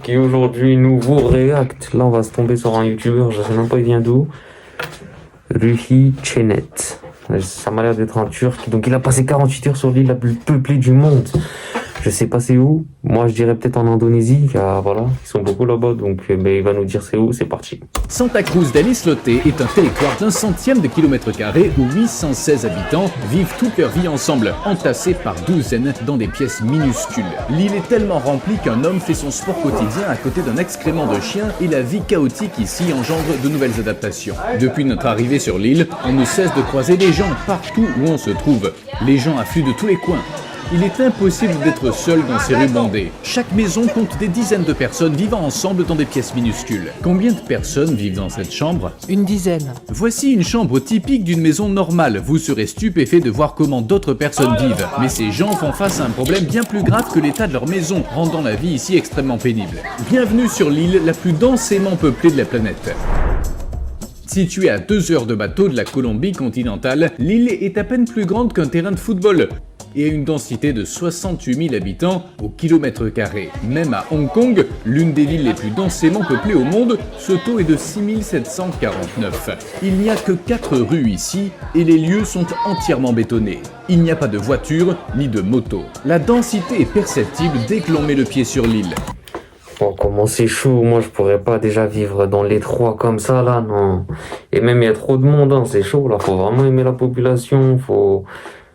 qui aujourd'hui nous vous réacte. Là, on va se tomber sur un youtubeur, je sais même pas il vient d'où. Ruhi Chenet. Ça m'a l'air d'être un turc. Donc il a passé 48 heures sur l'île la plus peuplée du monde. Je sais pas c'est où. Moi je dirais peut-être en Indonésie. Car voilà, ils sont beaucoup là-bas. Donc il va nous dire c'est où. C'est parti. Santa Cruz del Islote est un territoire d'un centième de kilomètre carré où 816 habitants vivent toute leur vie ensemble, entassés par douzaines dans des pièces minuscules. L'île est tellement remplie qu'un homme fait son sport quotidien à côté d'un excrément de chien et la vie chaotique ici engendre de nouvelles adaptations. Depuis notre arrivée sur l'île, on ne cesse de croiser des gens partout où on se trouve. Les gens affluent de tous les coins. Il est impossible d'être seul dans ces rues bondées. Chaque maison compte des dizaines de personnes vivant ensemble dans des pièces minuscules. Combien de personnes vivent dans cette chambre? Une dizaine. Voici une chambre typique d'une maison normale. Vous serez stupéfait de voir comment d'autres personnes vivent. Mais ces gens font face à un problème bien plus grave que l'état de leur maison, rendant la vie ici extrêmement pénible. Bienvenue sur l'île la plus densément peuplée de la planète. Située à 2 heures de bateau de la Colombie continentale, l'île est à peine plus grande qu'un terrain de football et a une densité de 68 000 habitants au kilomètre carré. Même à Hong Kong, l'une des villes les plus densément peuplées au monde, ce taux est de 6 749. Il n'y a que 4 rues ici et les lieux sont entièrement bétonnés. Il n'y a pas de voitures ni de motos. La densité est perceptible dès que l'on met le pied sur l'île. Bon, comment c'est chaud, moi je pourrais pas déjà vivre dans l'étroit comme ça là, non. Et même il y a trop de monde, hein, c'est chaud là, faut vraiment aimer la population, faut...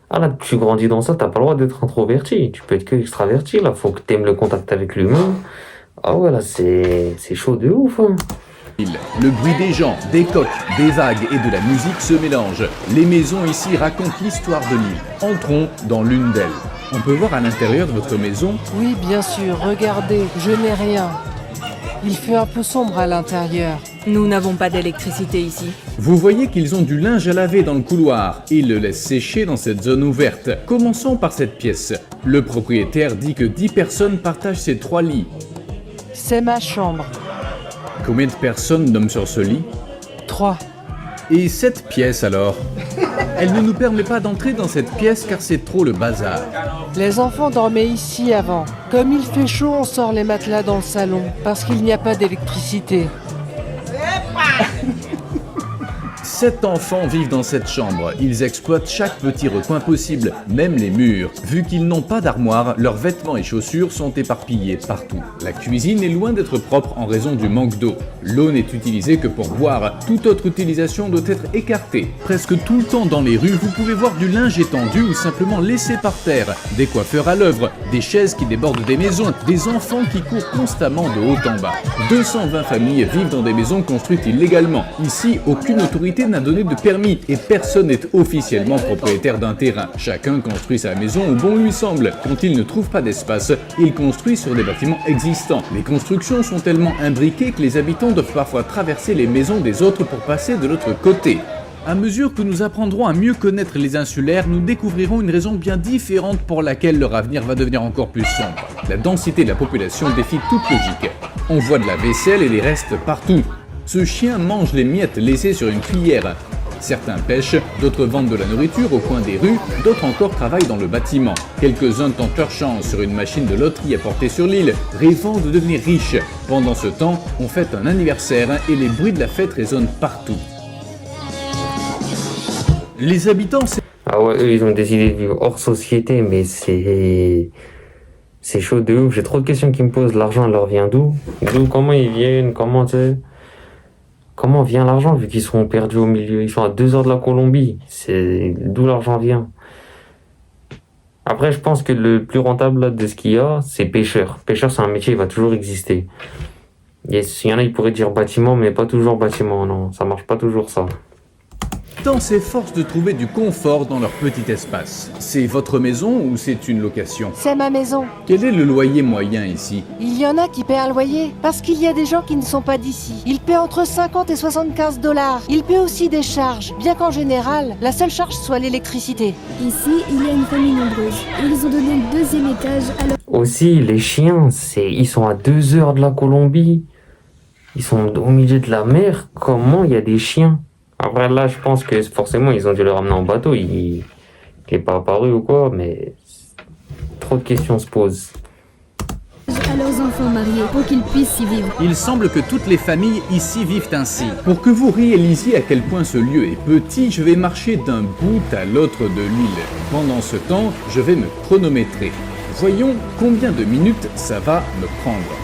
Ah là, tu grandis dans ça, t'as pas le droit d'être introverti, tu peux être que extraverti là, faut que t'aimes le contact avec l'humain. Ah ouais là, c'est chaud de ouf, hein. Le bruit des gens, des coqs, des vagues et de la musique se mélangent. Les maisons ici racontent l'histoire de l'île. Entrons dans l'une d'elles. On peut voir à l'intérieur de votre maison? Oui, bien sûr, regardez, je n'ai rien. Il fait un peu sombre à l'intérieur. Nous n'avons pas d'électricité ici. Vous voyez qu'ils ont du linge à laver dans le couloir. Ils le laissent sécher dans cette zone ouverte. Commençons par cette pièce. Le propriétaire dit que 10 personnes partagent ces 3 lits. C'est ma chambre. Combien de personnes dorment sur ce lit? 3. Et cette pièce alors? Elle ne nous permet pas d'entrer dans cette pièce car c'est trop le bazar. Les enfants dormaient ici avant. Comme il fait chaud, on sort les matelas dans le salon, parce qu'il n'y a pas d'électricité. 7 enfants vivent dans cette chambre. Ils exploitent chaque petit recoin possible, même les murs. Vu qu'ils n'ont pas d'armoire, leurs vêtements et chaussures sont éparpillés partout. La cuisine est loin d'être propre en raison du manque d'eau. L'eau n'est utilisée que pour boire. Toute autre utilisation doit être écartée. Presque tout le temps dans les rues, vous pouvez voir du linge étendu ou simplement laissé par terre, des coiffeurs à l'œuvre, des chaises qui débordent des maisons, des enfants qui courent constamment de haut en bas. 220 familles vivent dans des maisons construites illégalement. Ici, aucune autorité n'a donné de permis et personne n'est officiellement propriétaire d'un terrain. Chacun construit sa maison où bon lui semble. Quand il ne trouve pas d'espace, il construit sur des bâtiments existants. Les constructions sont tellement imbriquées que les habitants doivent parfois traverser les maisons des autres pour passer de l'autre côté. À mesure que nous apprendrons à mieux connaître les insulaires, nous découvrirons une raison bien différente pour laquelle leur avenir va devenir encore plus sombre. La densité de la population défie toute logique. On voit de la vaisselle et les restes partout. Ce chien mange les miettes laissées sur une cuillère. Certains pêchent, d'autres vendent de la nourriture au coin des rues, d'autres encore travaillent dans le bâtiment. Quelques-uns tentent leur chance sur une machine de loterie apportée sur l'île, rêvant de devenir riches. Pendant ce temps, on fête un anniversaire et les bruits de la fête résonnent partout. Les habitants... Ah ouais, eux, ils ont décidé de vivre hors société, mais c'est chaud de ouf. J'ai trop de questions qui me posent. L'argent leur vient d'où? Comment ils viennent? Comment, tu sais... Comment vient l'argent vu qu'ils sont perdus au milieu? Ils sont à 2 heures de la Colombie. C'est d'où l'argent vient. Après, je pense que le plus rentable là, de ce qu'il y a, c'est pêcheur. Pêcheur, c'est un métier, il va toujours exister. Il y en a, ils pourraient dire bâtiment, mais pas toujours bâtiment. Non, ça marche pas toujours ça. S'efforcent de trouver du confort dans leur petit espace. C'est votre maison ou c'est une location? C'est ma maison. Quel est le loyer moyen ici? Il y en a qui paient un loyer, parce qu'il y a des gens qui ne sont pas d'ici. Ils paient entre 50 et 75 $. Ils paient aussi des charges, bien qu'en général, la seule charge soit l'électricité. Ici, il y a une famille nombreuse. Ils ont donné le 2e étage à leur... Aussi, les chiens, ils sont à 2 heures de la Colombie. Ils sont au milieu de la mer. Comment il y a des chiens? Après là, je pense que forcément, ils ont dû le ramener en bateau. Il est pas apparu ou quoi, mais trop de questions se posent. à à leurs enfants mariés pour qu'ils puissent y vivre. Il semble que toutes les familles ici vivent ainsi. Pour que vous réalisiez à quel point ce lieu est petit, je vais marcher d'un bout à l'autre de l'île. Pendant ce temps, je vais me chronométrer. Voyons combien de minutes ça va me prendre.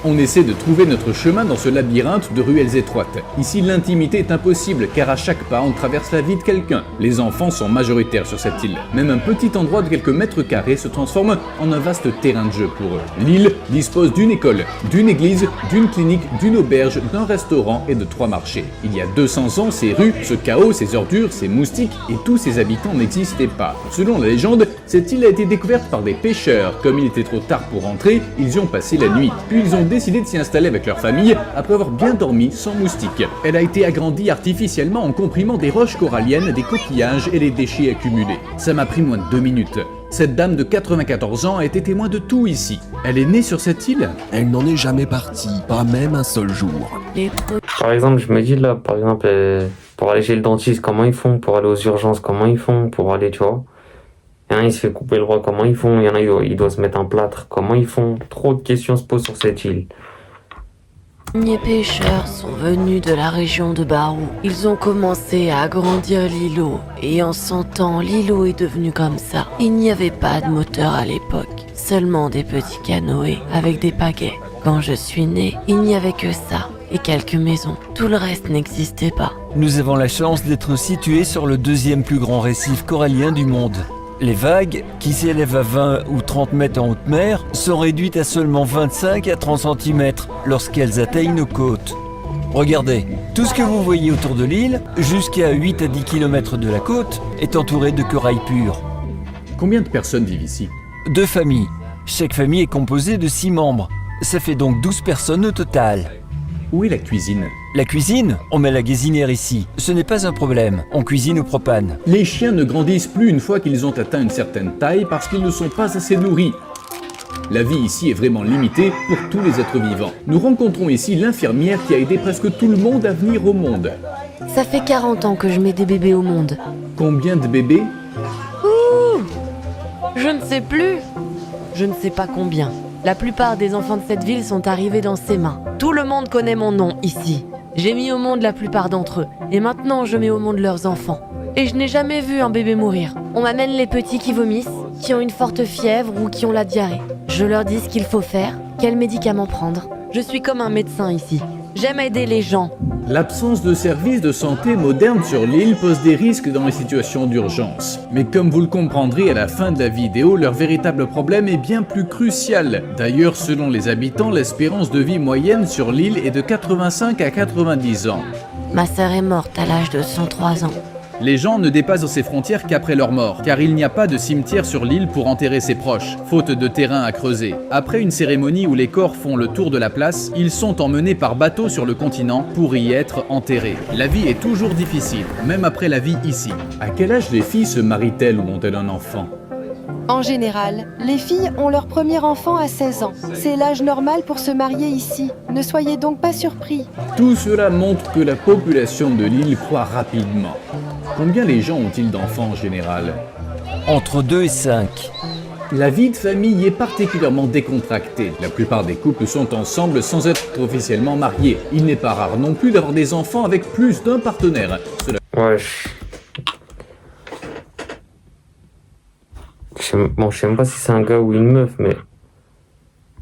On essaie de trouver notre chemin dans ce labyrinthe de ruelles étroites. Ici, l'intimité est impossible car à chaque pas, on traverse la vie de quelqu'un. Les enfants sont majoritaires sur cette île. Même un petit endroit de quelques mètres carrés se transforme en un vaste terrain de jeu pour eux. L'île dispose d'une école, d'une église, d'une clinique, d'une auberge, d'un restaurant et de 3 marchés. Il y a 200 ans, ces rues, ce chaos, ces ordures, ces moustiques et tous ces habitants n'existaient pas. Selon la légende, cette île a été découverte par des pêcheurs. Comme il était trop tard pour rentrer, ils y ont passé la nuit. Puis ils ont décidé de s'y installer avec leur famille après avoir bien dormi sans moustiques. Elle a été agrandie artificiellement en comprimant des roches coralliennes, des coquillages et les déchets accumulés. Ça m'a pris moins de 2 minutes. Cette dame de 94 ans a été témoin de tout ici. Elle est née sur cette île? Elle n'en est jamais partie, pas même un seul jour. Par exemple, je me dis là, par exemple, pour aller chez le dentiste, comment ils font? Pour aller aux urgences, comment ils font? Pour aller, tu vois? Il y en a, il se fait couper le bras, comment ils font? Il y en a, il doit se mettre un plâtre, comment ils font? Trop de questions se posent sur cette île. Les premiers pêcheurs sont venus de la région de Barou. Ils ont commencé à agrandir l'îlot et en 100 ans, l'îlot est devenu comme ça. Il n'y avait pas de moteur à l'époque, seulement des petits canoës avec des pagaies. Quand je suis née, il n'y avait que ça et quelques maisons. Tout le reste n'existait pas. Nous avons la chance d'être situés sur le 2e plus grand récif corallien du monde. Les vagues, qui s'élèvent à 20 ou 30 mètres en haute mer, sont réduites à seulement 25 à 30 cm lorsqu'elles atteignent nos côtes. Regardez, tout ce que vous voyez autour de l'île, jusqu'à 8 à 10 km de la côte, est entouré de corail pur. Combien de personnes vivent ici? 2 familles. Chaque famille est composée de 6 membres. Ça fait donc 12 personnes au total. Où est la cuisine? La cuisine? On met la gazinière ici. Ce n'est pas un problème. On cuisine au propane. Les chiens ne grandissent plus une fois qu'ils ont atteint une certaine taille parce qu'ils ne sont pas assez nourris. La vie ici est vraiment limitée pour tous les êtres vivants. Nous rencontrons ici l'infirmière qui a aidé presque tout le monde à venir au monde. Ça fait 40 ans que je mets des bébés au monde. Combien de bébés? Je ne sais plus. Je ne sais pas combien. La plupart des enfants de cette ville sont arrivés dans ses mains. Tout le monde connaît mon nom ici. J'ai mis au monde la plupart d'entre eux. Et maintenant, je mets au monde leurs enfants. Et je n'ai jamais vu un bébé mourir. On m'amène les petits qui vomissent, qui ont une forte fièvre ou qui ont la diarrhée. Je leur dis ce qu'il faut faire, quels médicaments prendre. Je suis comme un médecin ici. J'aime aider les gens. L'absence de services de santé modernes sur l'île pose des risques dans les situations d'urgence. Mais comme vous le comprendrez à la fin de la vidéo, leur véritable problème est bien plus crucial. D'ailleurs, selon les habitants, l'espérance de vie moyenne sur l'île est de 85 à 90 ans. Ma sœur est morte à l'âge de 103 ans. Les gens ne dépassent ces frontières qu'après leur mort, car il n'y a pas de cimetière sur l'île pour enterrer ses proches, faute de terrain à creuser. Après une cérémonie où les corps font le tour de la place, ils sont emmenés par bateau sur le continent pour y être enterrés. La vie est toujours difficile, même après la vie ici. À quel âge les filles se marient-elles ou ont-elles un enfant? En général, les filles ont leur premier enfant à 16 ans. C'est l'âge normal pour se marier ici. Ne soyez donc pas surpris. Tout cela montre que la population de l'île croît rapidement. Combien les gens ont-ils d'enfants en général? Entre 2 et 5. La vie de famille est particulièrement décontractée. La plupart des couples sont ensemble sans être officiellement mariés. Il n'est pas rare non plus d'avoir des enfants avec plus d'un partenaire. Cela... Wesh. Bon, je sais même pas si c'est un gars ou une meuf, mais...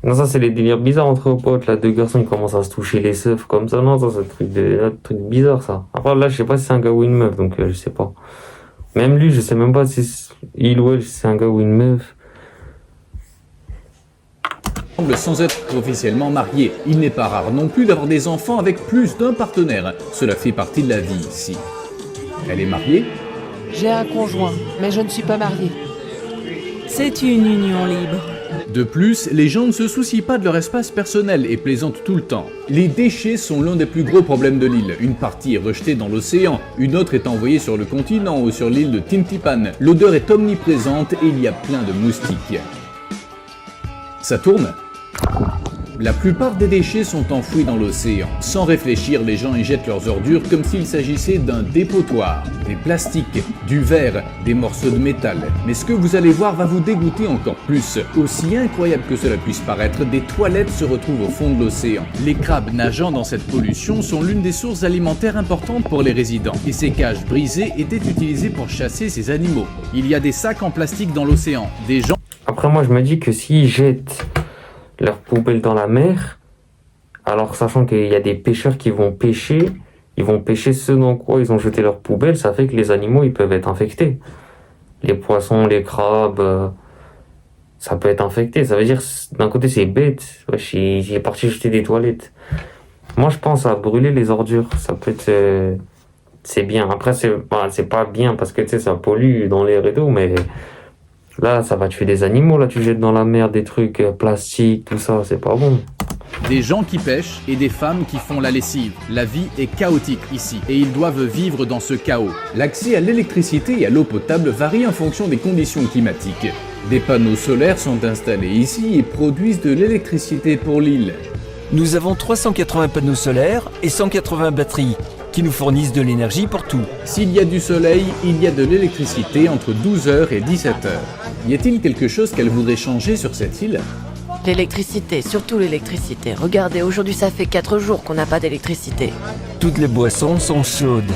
Non, ça c'est les délires bizarres entre potes, là, 2 garçons qui commencent à se toucher les seufs comme ça, non, ça c'est un truc bizarre, ça. Après, là, je sais pas si c'est un gars ou une meuf, donc je sais pas. Même lui, je sais même pas si il ou elle, si c'est un gars ou une meuf. Sans être officiellement mariés. Il n'est pas rare non plus d'avoir des enfants avec plus d'un partenaire. Cela fait partie de la vie ici. Elle est mariée? J'ai un conjoint, mais je ne suis pas mariée. C'est une union libre. De plus, les gens ne se soucient pas de leur espace personnel et plaisantent tout le temps. Les déchets sont l'un des plus gros problèmes de l'île. Une partie est rejetée dans l'océan, une autre est envoyée sur le continent ou sur l'île de Tintipan. L'odeur est omniprésente et il y a plein de moustiques. Ça tourne? La plupart des déchets sont enfouis dans l'océan. Sans réfléchir, les gens y jettent leurs ordures comme s'il s'agissait d'un dépotoir. Des plastiques, du verre, des morceaux de métal. Mais ce que vous allez voir va vous dégoûter encore plus. Aussi incroyable que cela puisse paraître, des toilettes se retrouvent au fond de l'océan. Les crabes nageant dans cette pollution sont l'une des sources alimentaires importantes pour les résidents. Et ces cages brisées étaient utilisées pour chasser ces animaux. Il y a des sacs en plastique dans l'océan. Des gens... Après, moi, je me dis que s'ils jettent leurs poubelles dans la mer, alors sachant qu'il y a des pêcheurs qui vont pêcher, ils vont pêcher ce dans quoi ils ont jeté leurs poubelles, ça fait que les animaux, ils peuvent être infectés. Les poissons, les crabes, ça peut être infecté. Ça veut dire, d'un côté, c'est bête. Wesh, il est parti jeter des toilettes. Moi, je pense à brûler les ordures. Ça peut être... c'est bien. Après, c'est pas bien parce que, tu sais, ça pollue dans l'air et tout, mais... Là, ça va tuer des animaux, là, tu jettes dans la mer des trucs plastiques, tout ça, c'est pas bon. Des gens qui pêchent et des femmes qui font la lessive. La vie est chaotique ici et ils doivent vivre dans ce chaos. L'accès à l'électricité et à l'eau potable varie en fonction des conditions climatiques. Des panneaux solaires sont installés ici et produisent de l'électricité pour l'île. Nous avons 380 panneaux solaires et 180 batteries qui nous fournissent de l'énergie pour tout. S'il y a du soleil, il y a de l'électricité entre 12h et 17h. Y a-t-il quelque chose qu'elle voudrait changer sur cette île ? L'électricité, surtout l'électricité. Regardez, aujourd'hui ça fait 4 jours qu'on n'a pas d'électricité. Toutes les boissons sont chaudes.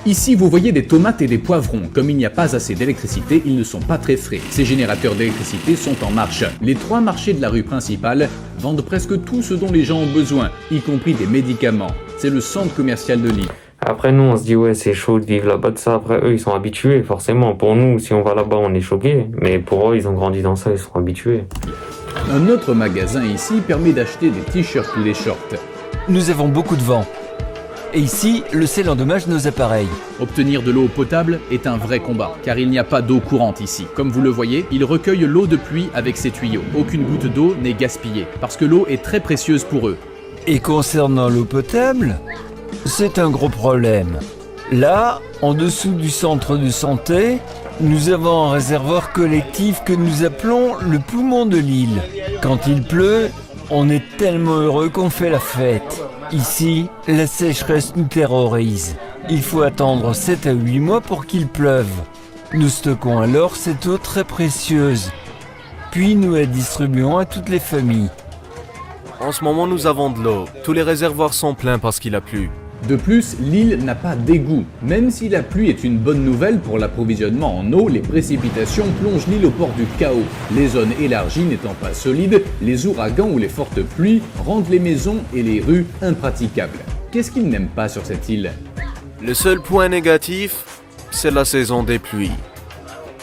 Ici, vous voyez des tomates et des poivrons. Comme il n'y a pas assez d'électricité, ils ne sont pas très frais. Ces générateurs d'électricité sont en marche. Les 3 marchés de la rue principale vendent presque tout ce dont les gens ont besoin, y compris des médicaments. C'est le centre commercial de l'île. Après, nous, on se dit, ouais, c'est chaud de vivre là-bas de ça. Après, eux, ils sont habitués, forcément. Pour nous, si on va là-bas, on est choqués. Mais pour eux, ils ont grandi dans ça, ils sont habitués. Un autre magasin ici permet d'acheter des t-shirts ou des shorts. Nous avons beaucoup de vent. Et ici, le sel endommage nos appareils. Obtenir de l'eau potable est un vrai combat, car il n'y a pas d'eau courante ici. Comme vous le voyez, ils recueillent l'eau de pluie avec ces tuyaux. Aucune goutte d'eau n'est gaspillée, parce que l'eau est très précieuse pour eux. Et concernant l'eau potable, c'est un gros problème. Là, en dessous du centre de santé, nous avons un réservoir collectif que nous appelons le poumon de l'île. Quand il pleut, on est tellement heureux qu'on fait la fête. Ici, la sécheresse nous terrorise. Il faut attendre 7 à 8 mois pour qu'il pleuve. Nous stockons alors cette eau très précieuse. Puis nous la distribuons à toutes les familles. En ce moment, nous avons de l'eau. Tous les réservoirs sont pleins parce qu'il a plu. De plus, l'île n'a pas d'égout. Même si la pluie est une bonne nouvelle pour l'approvisionnement en eau, les précipitations plongent l'île au port du chaos. Les zones élargies n'étant pas solides, les ouragans ou les fortes pluies rendent les maisons et les rues impraticables. Qu'est-ce qu'ils n'aiment pas sur cette île ? Le seul point négatif, c'est la saison des pluies.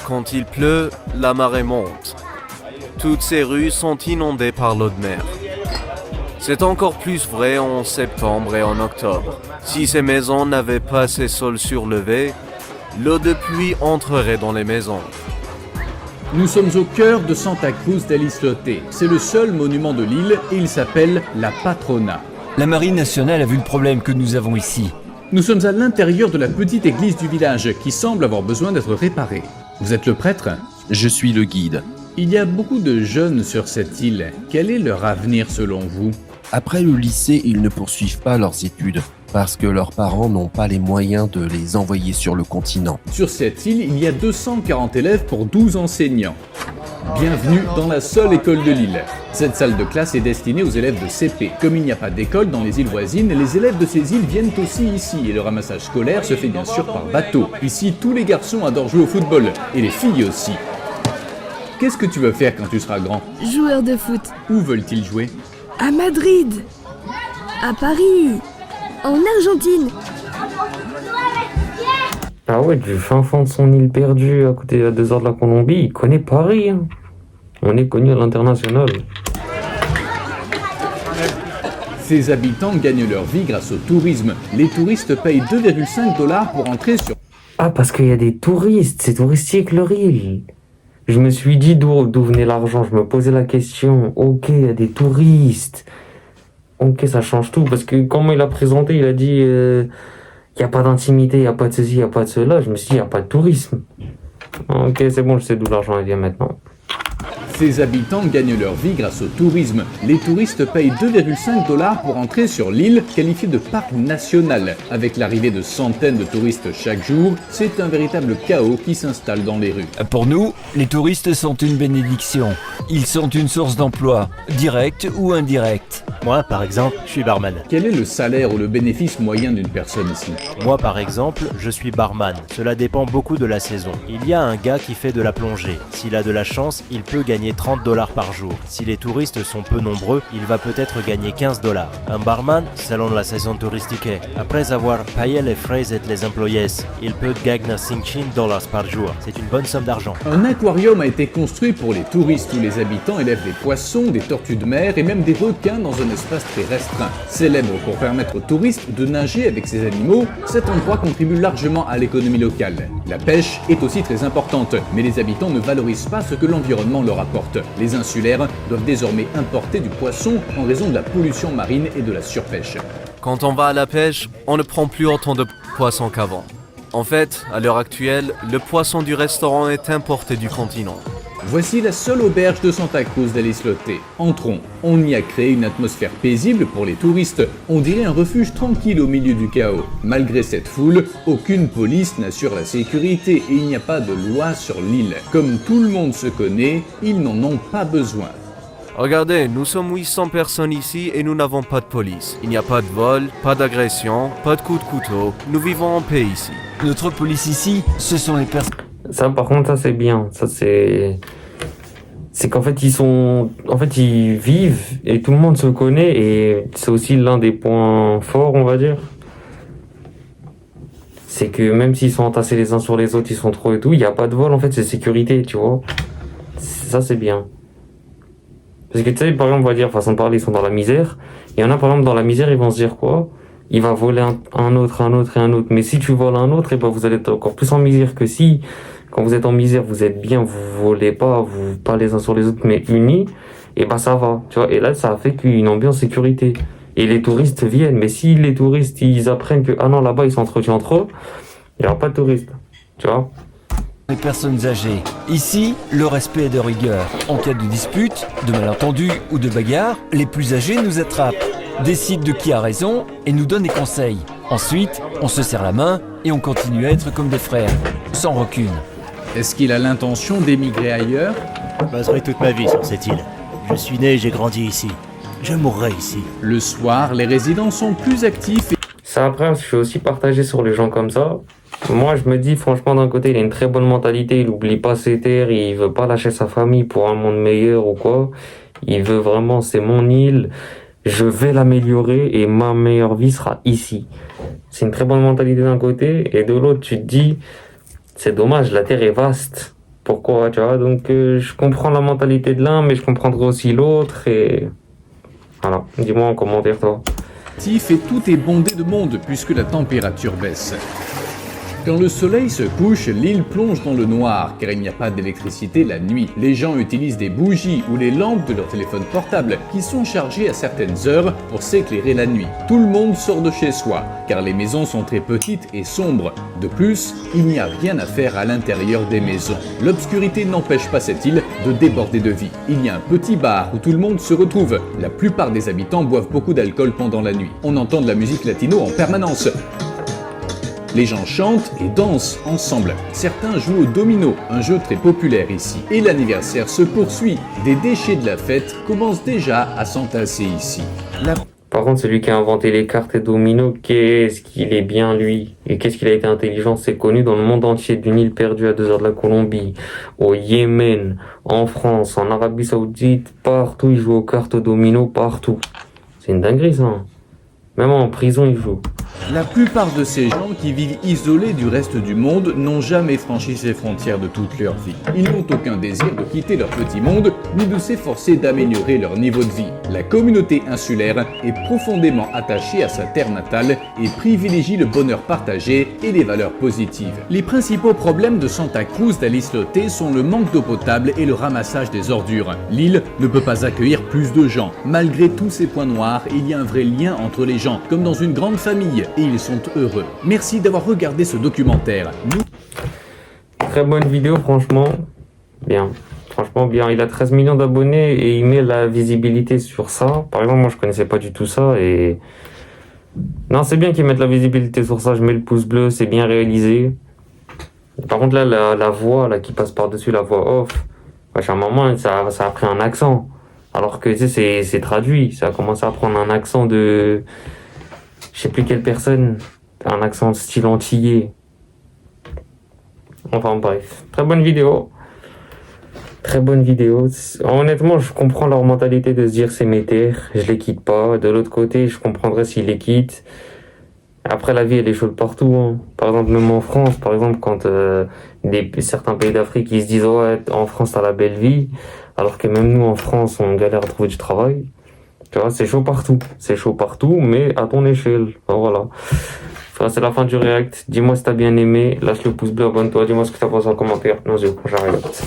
Quand il pleut, la marée monte. Toutes ces rues sont inondées par l'eau de mer. C'est encore plus vrai en septembre et en octobre. Si ces maisons n'avaient pas ces sols surlevés, l'eau de pluie entrerait dans les maisons. Nous sommes au cœur de Santa Cruz del Islote. C'est le seul monument de l'île et il s'appelle la Patrona. La Marine nationale a vu le problème que nous avons ici. Nous sommes à l'intérieur de la petite église du village qui semble avoir besoin d'être réparée. Vous êtes le prêtre ? Je suis le guide. Il y a beaucoup de jeunes sur cette île. Quel est leur avenir selon vous ? Après le lycée, ils ne poursuivent pas leurs études parce que leurs parents n'ont pas les moyens de les envoyer sur le continent. Sur cette île, il y a 240 élèves pour 12 enseignants. Bienvenue dans la seule école de l'île. Cette salle de classe est destinée aux élèves de CP. Comme il n'y a pas d'école dans les îles voisines, les élèves de ces îles viennent aussi ici et le ramassage scolaire se fait bien sûr par bateau. Ici, tous les garçons adorent jouer au football et les filles aussi. Qu'est-ce que tu veux faire quand tu seras grand ? Joueur de foot. Où veulent-ils jouer ? À Madrid. À Paris. En Argentine. Ah ouais, du fin fond de son île perdue à côté à 2 heures de la Colombie, il connaît Paris. Hein. On est connu à l'international. Ces habitants gagnent leur vie grâce au tourisme. Les touristes payent 2,5 $ pour entrer sur... Ah, parce qu'il y a des touristes, c'est touristique leur île. Je me suis dit d'où venait l'argent, je me posais la question. Ok, il y a des touristes. Ok, ça change tout, parce que comment il a présenté, il a dit il n'y a pas d'intimité, il n'y a pas de ceci, il n'y a pas de cela. Je me suis dit, il n'y a pas de tourisme. Ok, c'est bon, je sais d'où l'argent vient maintenant. Ces habitants gagnent leur vie grâce au tourisme. Les touristes payent 2,5 $ pour entrer sur l'île, qualifiée de parc national. Avec l'arrivée de centaines de touristes chaque jour, c'est un véritable chaos qui s'installe dans les rues. Pour nous, les touristes sont une bénédiction. Ils sont une source d'emploi, directe ou indirecte. Moi, par exemple, je suis barman. Quel est le salaire ou le bénéfice moyen d'une personne ici? Moi, par exemple, je suis barman. Cela dépend beaucoup de la saison. Il y a un gars qui fait de la plongée. S'il a de la chance, il peut gagner 30 $ par jour. Si les touristes sont peu nombreux, il va peut-être gagner 15 $. Un barman, selon la saison touristique, après avoir payé les frais et les employés, il peut gagner 500 $ par jour. C'est une bonne somme d'argent. Un aquarium a été construit pour les touristes où les habitants élèvent des poissons, des tortues de mer et même des requins dans un espace très restreint. Célèbre pour permettre aux touristes de nager avec ces animaux, cet endroit contribue largement à l'économie locale. La pêche est aussi très importante, mais les habitants ne valorisent pas ce que l'environnement leur apporte. Les insulaires doivent désormais importer du poisson en raison de la pollution marine et de la surpêche. Quand on va à la pêche, on ne prend plus autant de poissons qu'avant. En fait, à l'heure actuelle, le poisson du restaurant est importé du continent. Voici la seule auberge de Santa Cruz del Islote. Entrons. On y a créé une atmosphère paisible pour les touristes. On dirait un refuge tranquille au milieu du chaos. Malgré cette foule, aucune police n'assure la sécurité et il n'y a pas de loi sur l'île. Comme tout le monde se connaît, ils n'en ont pas besoin. Regardez, nous sommes 800 personnes ici et nous n'avons pas de police. Il n'y a pas de vol, pas d'agression, pas de coups de couteau. Nous vivons en paix ici. Notre police ici, ce sont les personnes... Ça, par contre, ça c'est bien. Ça c'est qu'en fait ils vivent et tout le monde se connaît et c'est aussi l'un des points forts, on va dire. C'est que même s'ils sont entassés les uns sur les autres, ils sont trop et tout, il n'y a pas de vol, en fait, c'est sécurité, tu vois. Ça c'est bien. Parce que tu sais, par exemple, on va dire, façon de parler, ils sont dans la misère. Il y en a, par exemple, dans la misère, ils vont se dire quoi? Il va voler un autre. Mais si tu voles un autre, et ben vous allez être encore plus en misère que si, quand vous êtes en misère, vous êtes bien, vous volez pas, vous pas les uns sur les autres, mais unis, et ben ça va, tu vois. Et là, ça a fait qu'une ambiance sécurité. Et les touristes viennent. Mais si les touristes, ils apprennent que, ah non, là-bas, ils s'entretuent entre eux, il n'y aura pas de touristes, tu vois. Les personnes âgées. Ici, le respect est de rigueur. En cas de dispute, de malentendu ou de bagarre, les plus âgés nous attrapent, décident de qui a raison et nous donnent des conseils. Ensuite, on se serre la main et on continue à être comme des frères, sans rancune. Est-ce qu'il a l'intention d'émigrer ailleurs? Je passerai toute ma vie sur cette île. Je suis né et j'ai grandi ici. Je mourrai ici. Le soir, les résidents sont plus actifs et... Ça, après, je suis aussi partagé sur les gens comme ça. Moi, je me dis, franchement, d'un côté, il a une très bonne mentalité, il oublie pas ses terres, il veut pas lâcher sa famille pour un monde meilleur ou quoi. Il veut vraiment, c'est mon île, je vais l'améliorer et ma meilleure vie sera ici. C'est une très bonne mentalité d'un côté, et de l'autre, tu te dis, c'est dommage, la terre est vaste. Pourquoi, tu vois? Donc, je comprends la mentalité de l'un, mais je comprendrai aussi l'autre, et voilà. Dis-moi en commentaire, toi. Et tout est bondé de monde puisque la température baisse. Quand le soleil se couche, l'île plonge dans le noir car il n'y a pas d'électricité la nuit. Les gens utilisent des bougies ou les lampes de leur téléphone portable qui sont chargées à certaines heures pour s'éclairer la nuit. Tout le monde sort de chez soi car les maisons sont très petites et sombres. De plus, il n'y a rien à faire à l'intérieur des maisons. L'obscurité n'empêche pas cette île de déborder de vie. Il y a un petit bar où tout le monde se retrouve. La plupart des habitants boivent beaucoup d'alcool pendant la nuit. On entend de la musique latino en permanence. Les gens chantent et dansent ensemble. Certains jouent au domino, un jeu très populaire ici. Et l'anniversaire se poursuit. Des déchets de la fête commencent déjà à s'entasser ici. Par contre, celui qui a inventé les cartes et dominos, qu'est-ce qu'il est bien lui? Et qu'est-ce qu'il a été intelligent? C'est connu dans le monde entier, d'une île perdue à 2 heures de la Colombie, au Yémen, en France, en Arabie Saoudite, partout il joue aux cartes aux dominos, partout. C'est une dinguerie ça. Même en prison il joue. La plupart de ces gens qui vivent isolés du reste du monde n'ont jamais franchi ces frontières de toute leur vie. Ils n'ont aucun désir de quitter leur petit monde, ni de s'efforcer d'améliorer leur niveau de vie. La communauté insulaire est profondément attachée à sa terre natale et privilégie le bonheur partagé et les valeurs positives. Les principaux problèmes de Santa Cruz del Islote sont le manque d'eau potable et le ramassage des ordures. L'île ne peut pas accueillir plus de gens. Malgré tous ces points noirs, il y a un vrai lien entre les gens, comme dans une grande famille. Et ils sont heureux. Merci d'avoir regardé ce documentaire. Très bonne vidéo, franchement. Bien. Franchement. franchement bien. Il a 13 millions d'abonnés et il met la visibilité sur ça. Par exemple, moi je connaissais pas du tout ça et... Non, c'est bien qu'ils mettent la visibilité sur ça, je mets le pouce bleu, c'est bien réalisé. Par contre là, la voix là, qui passe par-dessus, la voix off, wesh, à un moment ça a pris un accent. Alors que tu sais, c'est traduit, ça a commencé à prendre un accent de... Je sais plus quelle personne, un accent style antillais. Enfin bref, très bonne vidéo. Très bonne vidéo. Honnêtement, je comprends leur mentalité de se dire c'est mes terres, je les quitte pas. De l'autre côté, je comprendrais s'ils les quittent. Après, la vie, elle est chaude partout. Hein. Par exemple, même en France, par exemple, quand certains pays d'Afrique, ils se disent ouais, en France, t'as la belle vie. Alors que même nous, en France, on galère à trouver du travail. Tu vois, c'est chaud partout. C'est chaud partout, mais à ton échelle. Voilà. Enfin, c'est la fin du react. Dis-moi si t'as bien aimé. Lâche le pouce bleu, abonne-toi. Dis-moi ce que t'as pensé en commentaire. Non, j'arrête.